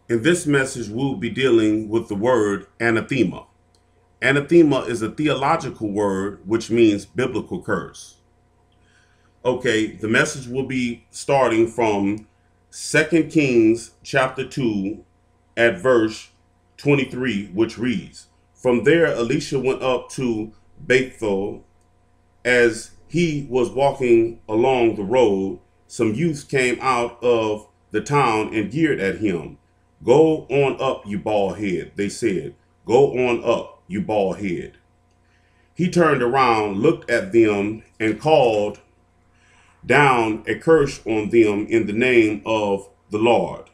In this message, we'll be dealing with the word anathema. Anathema is a theological word which means biblical curse. Okay, the message will be starting from 2 Kings chapter 2 at verse 23, which reads, From there Elisha went up to Bethel. As he was walking along the road, some youths came out of the town and jeered at him. Go on up, you bald head, they said. Go on up, you bald head. He turned around, looked at them, and called down a curse on them in the name of the Lord.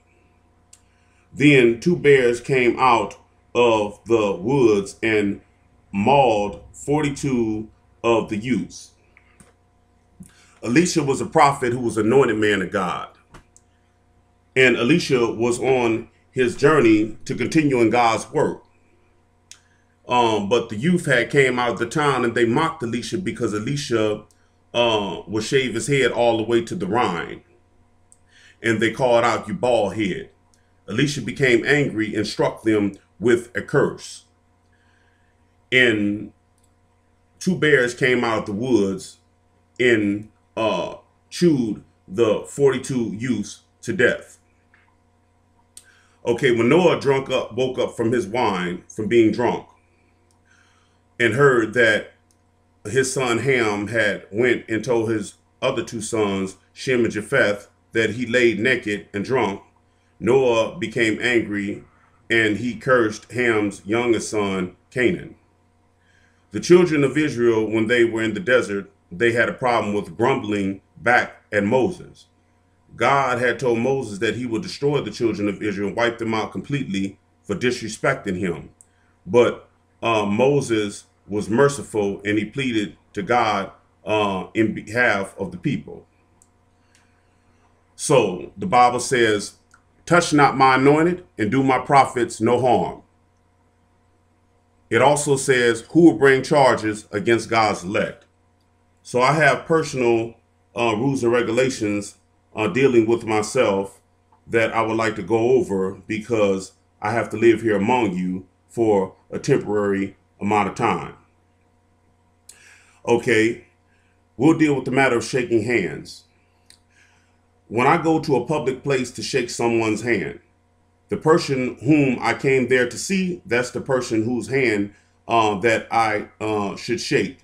Then two bears came out of the woods and mauled 42 of the youths. Elisha was a prophet who was anointed man of God. And Elisha was on his journey to continue in God's work. But the youth had came out of the town and they mocked Elisha because Elisha would shave his head all the way to the Rhine. And they called out, you bald head. Elisha became angry and struck them with a curse. And two bears came out of the woods and chewed the 42 youths to death. Okay, when Noah woke up from his wine, from being drunk, and heard that his son Ham had went and told his other two sons, Shem and Japheth, that he laid naked and drunk, Noah became angry and he cursed Ham's youngest son, Canaan. The children of Israel, when they were in the desert, they had a problem with grumbling back at Moses. God had told Moses that he would destroy the children of Israel and wipe them out completely for disrespecting him. But Moses was merciful and he pleaded to God in behalf of the people. So the Bible says, touch not my anointed and do my prophets no harm. It also says, who will bring charges against God's elect? So I have personal rules and regulations dealing with myself that I would like to go over because I have to live here among you for a temporary amount of time. Okay, we'll deal with the matter of shaking hands. When I go to a public place to shake someone's hand, the person whom I came there to see, that's the person whose hand that I should shake,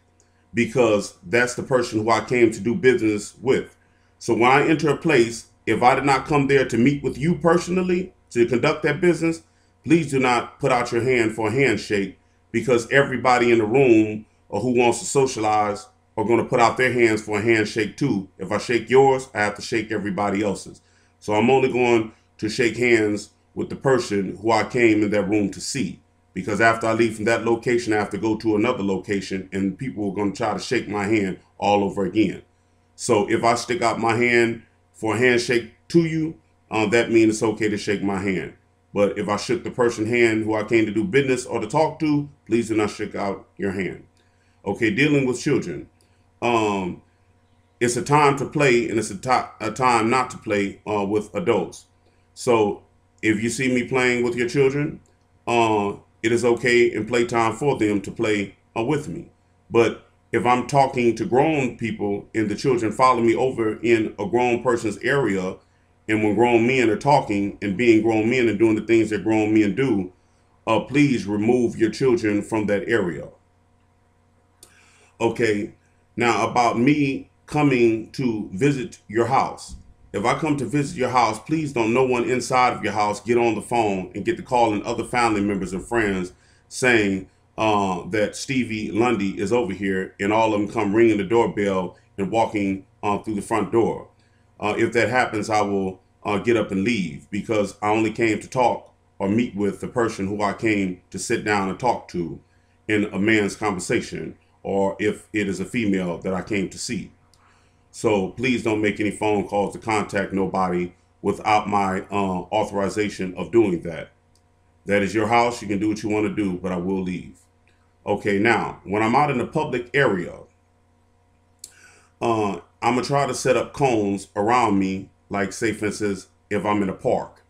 because that's the person who I came to do business with. So when I enter a place, if I did not come there to meet with you personally to conduct that business, please do not put out your hand for a handshake, because everybody in the room or who wants to socialize are going to put out their hands for a handshake too. If I shake yours, I have to shake everybody else's. So I'm only going to shake hands with the person who I came in that room to see. Because after I leave from that location, I have to go to another location and people are going to try to shake my hand all over again. So if I stick out my hand for a handshake to you, that means it's okay to shake my hand. But if I shook the person's hand who I came to do business or to talk to, please do not shake out your hand. Okay, dealing with children. It's a time to play and it's a time not to play with adults. So if you see me playing with your children, it is okay in playtime for them to play with me. But if I'm talking to grown people and the children follow me over in a grown person's area, and when grown men are talking and being grown men and doing the things that grown men do, please remove your children from that area. Okay, now about me coming to visit your house. If I come to visit your house, please don't no one inside of your house get on the phone and get to calling other family members and friends saying that Stevie Lundy is over here, and all of them come ringing the doorbell and walking through the front door. If that happens, I will get up and leave, because I only came to talk or meet with the person who I came to sit down and talk to in a man's conversation, or if it is a female that I came to see. So please don't make any phone calls to contact nobody without my authorization of doing that. That is your house. You can do what you want to do, but I will leave. Okay, now, when I'm out in the public area, I'm going to try to set up cones around me, like, say, for instance, if I'm in a park.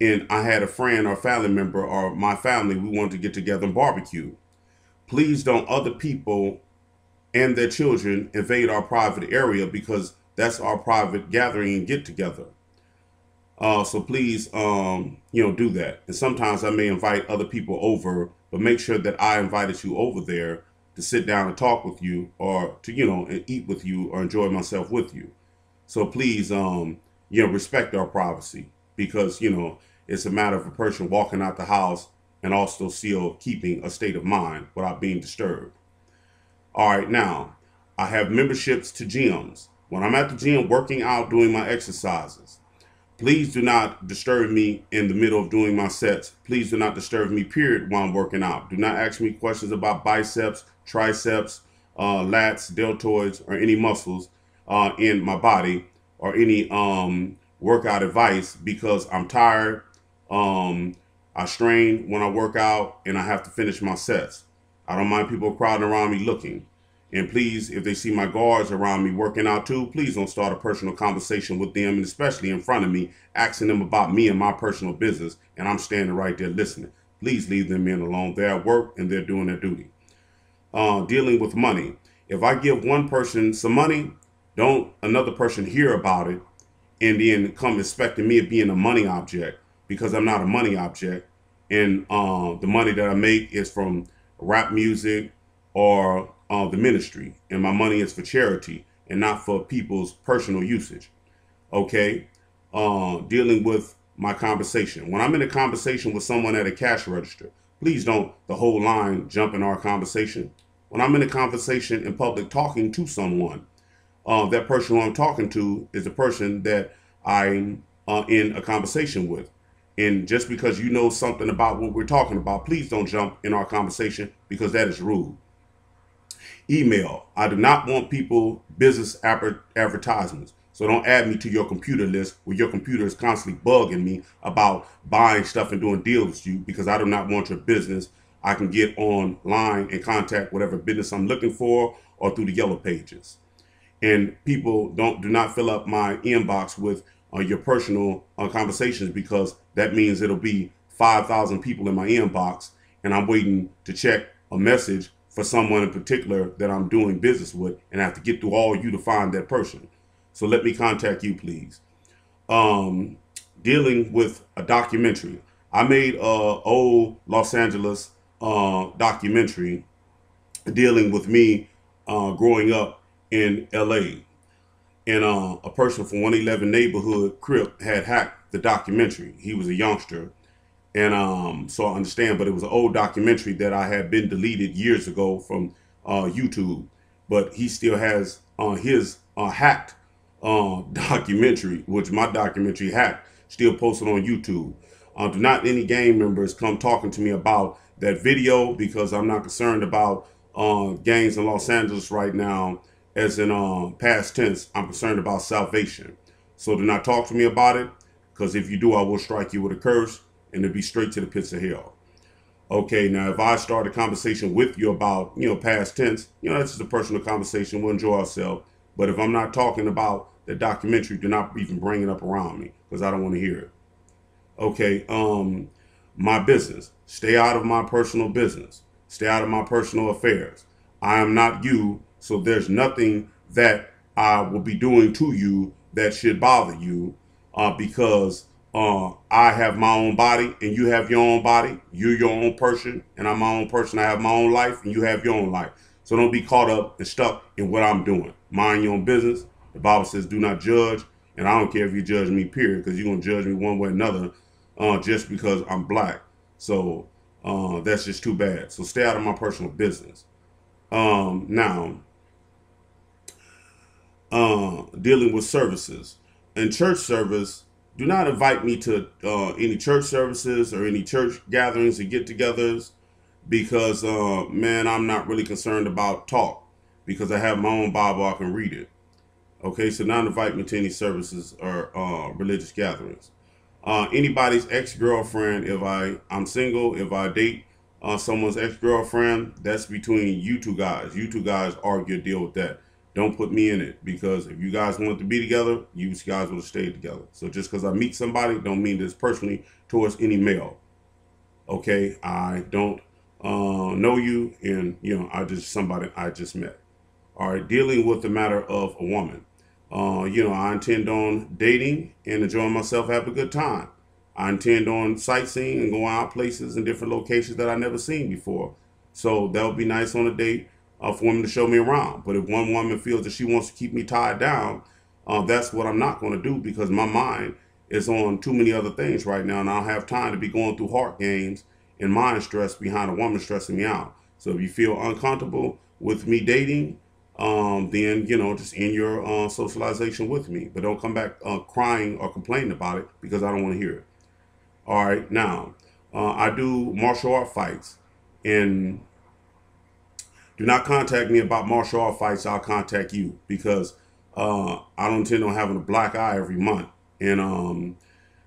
and I had a friend or family member or my family, we wanted to get together and barbecue. Please don't other people and their children invade our private area, because that's our private gathering and get together. So please, do that. And sometimes I may invite other people over, but make sure that I invited you over there to sit down and talk with you, or to, and eat with you, or enjoy myself with you. So please, respect our privacy, because, it's a matter of a person walking out the house and also still keeping a state of mind without being disturbed. All right, now I have memberships to gyms. When I'm at the gym working out, doing my exercises, please do not disturb me in the middle of doing my sets. Please do not disturb me, period, while I'm working out. Do not ask me questions about biceps, triceps, lats, deltoids, or any muscles in my body, or any workout advice, because I'm tired. Um, I strain when I work out and I have to finish my sets. I don't mind people crowding around me looking. And please, if they see my guards around me working out too, please don't start a personal conversation with them, and especially in front of me, asking them about me and my personal business, and I'm standing right there listening. Please leave them in alone. They're at work and they're doing their duty. Dealing with money. If I give one person some money, don't another person hear about it and then come expecting me of being a money object, because I'm not a money object. And the money that I make is from rap music or the ministry, and my money is for charity and not for people's personal usage. Okay, dealing with my conversation. When I'm in a conversation with someone at a cash register, please don't the whole line jump in our conversation. When I'm in a conversation in public talking to someone, that person who I'm talking to is the person that I'm in a conversation with. And just because you know something about what we're talking about, please don't jump in our conversation, because that is rude. Email. I do not want people business advertisements. So don't add me to your computer list where your computer is constantly bugging me about buying stuff and doing deals with you, because I do not want your business. I can get online and contact whatever business I'm looking for, or through the yellow pages. And people do not fill up my inbox with your personal conversations, because that means it'll be 5,000 people in my inbox, and I'm waiting to check a message for someone in particular that I'm doing business with, and I have to get through all you to find that person. So let me contact you, please. Um, Dealing with a documentary. I made a old Los Angeles documentary dealing with me growing up in LA. And a person from 111 neighborhood Crip had hacked the documentary. He was a youngster, and so I understand. But it was an old documentary that I had been deleted years ago from YouTube. But he still has his hacked documentary, which my documentary hacked, still posted on YouTube. Do not any gang members come talking to me about that video, because I'm not concerned about gangs in Los Angeles right now. As in past tense, I'm concerned about salvation. So do not talk to me about it, because if you do, I will strike you with a curse, and it'll be straight to the pits of hell. Okay, now if I start a conversation with you about, past tense, that's just a personal conversation. We'll enjoy ourselves. But if I'm not talking about the documentary, do not even bring it up around me, because I don't want to hear it. Okay, my business. Stay out of my personal business. Stay out of my personal affairs. I am not you, so there's nothing that I will be doing to you that should bother you, because I have my own body and you have your own body. You're your own person and I'm my own person. I have my own life and you have your own life. So don't be caught up and stuck in what I'm doing. Mind your own business. The Bible says do not judge. And I don't care if you judge me, period, because you're going to judge me one way or another just because I'm black. So that's just too bad. So stay out of my personal business. Now, dealing with services. In church service, do not invite me to any church services or any church gatherings and get-togethers, because, man, I'm not really concerned about talk, because I have my own Bible, I can read it. Okay, so not invite me to any services or religious gatherings. Anybody's ex-girlfriend, if I'm single, if I date someone's ex-girlfriend, that's between you two guys. You two guys argue, deal with that. don't put me in it, because if you guys wanted to be together, you guys would have stayed together. So just because I meet somebody don't mean this personally towards any male. Okay, I don't know you, and I just somebody I just met. All right, dealing with the matter of a woman. I intend on dating and enjoying myself, have a good time. I intend on sightseeing and going out places in different locations that I never seen before. So that would be nice on a date for women to show me around. But if one woman feels that she wants to keep me tied down, that's what I'm not going to do, because my mind is on too many other things right now, and I don't have time to be going through heart games and mind stress behind a woman stressing me out. So if you feel uncomfortable with me dating, then just end your socialization with me, but don't come back crying or complaining about it, because I don't want to hear it. All right, now I do martial art fights, and do not contact me about martial art fights. I'll contact you, because I don't intend on having a black eye every month, and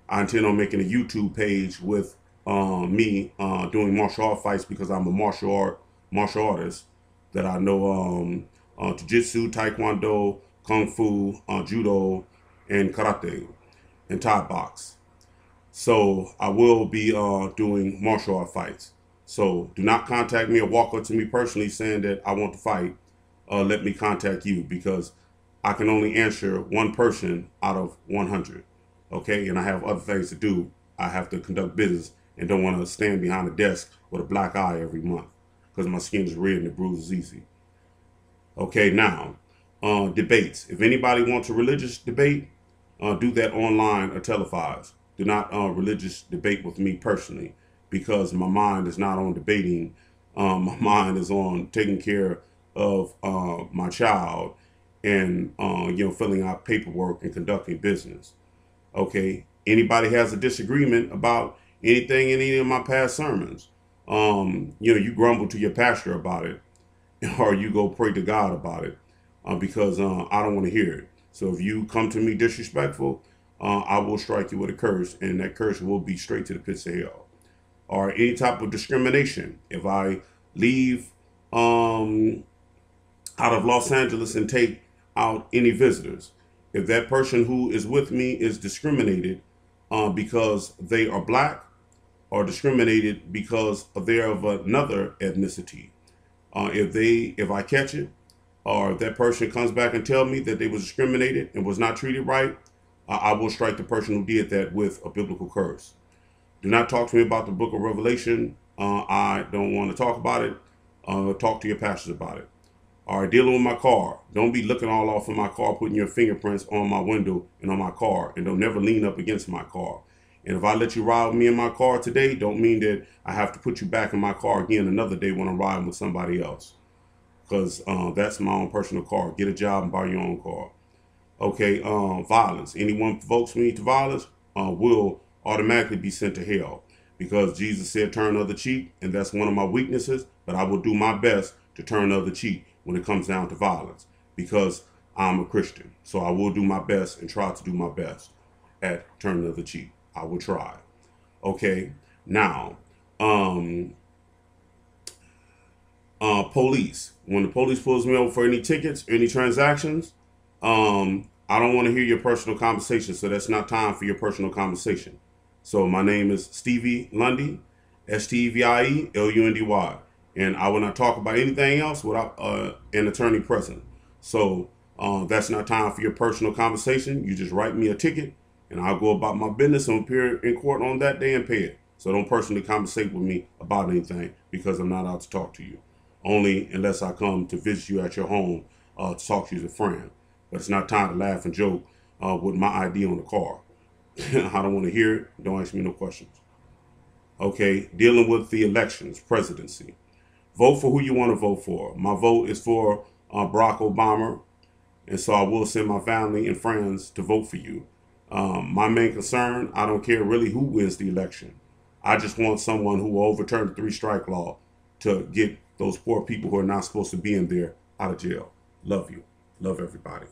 I intend on making a YouTube page with me doing martial art fights, because I'm a martial artist that I know jiu-jitsu, taekwondo, kung fu, judo, and karate, and Thai box. So I will be doing martial art fights. So do not contact me or walk up to me personally saying that I want to fight. Let me contact you, because I can only answer one person out of 100. Okay, and I have other things to do. I have to conduct business, and don't want to stand behind a desk with a black eye every month, because my skin is red and it bruises easy. Okay, now debates. If anybody wants a religious debate, do that online or televised. Do not religious debate with me personally, because my mind is not on debating. My mind is on taking care of my child, and filling out paperwork and conducting business. Okay, anybody has a disagreement about anything in any of my past sermons, you grumble to your pastor about it, or you go pray to God about it, because I don't want to hear it. So if you come to me disrespectful, I will strike you with a curse, and that curse will be straight to the pits of hell. Or any type of discrimination. If I leave out of Los Angeles and take out any visitors, if that person who is with me is discriminated because they are black, or discriminated because they're of another ethnicity, if I catch it, or if that person comes back and tell me that they was discriminated and was not treated right, I will strike the person who did that with a biblical curse. Do not talk to me about the book of Revelation. I don't want to talk about it. Talk to your pastors about it. All right, dealing with my car. Don't be looking all off of my car, putting your fingerprints on my window and on my car, and don't never lean up against my car. And if I let you ride with me in my car today, don't mean that I have to put you back in my car again another day when I'm riding with somebody else, because that's my own personal car. Get a job and buy your own car. Okay, violence. Anyone provokes me to violence will automatically be sent to hell, because Jesus said turn the other cheek, and that's one of my weaknesses, but I will do my best to turn the other cheek when it comes down to violence, because I'm a Christian. So I will do my best and try to do my best at turning the other cheek. I will try. Okay, now, police. When the police pulls me over for any tickets, any transactions, I don't want to hear your personal conversation, so that's not time for your personal conversation. So my name is Stevie Lundy, STEVIE LUNDY, and I will not talk about anything else without an attorney present. So that's not time for your personal conversation. You just write me a ticket, and I'll go about my business and appear in court on that day and pay it. So don't personally conversate with me about anything, because I'm not out to talk to you. Only unless I come to visit you at your home to talk to you as a friend. But it's not time to laugh and joke with my ID on the car. I don't want to hear it. Don't ask me no questions. Okay, dealing with the elections, presidency. Vote for who you want to vote for. My vote is for Barack Obama, and so I will send my family and friends to vote for you. My main concern, I don't care really who wins the election. I just want someone who will overturn the 3-strike law to get those poor people who are not supposed to be in there out of jail. Love you. Love everybody.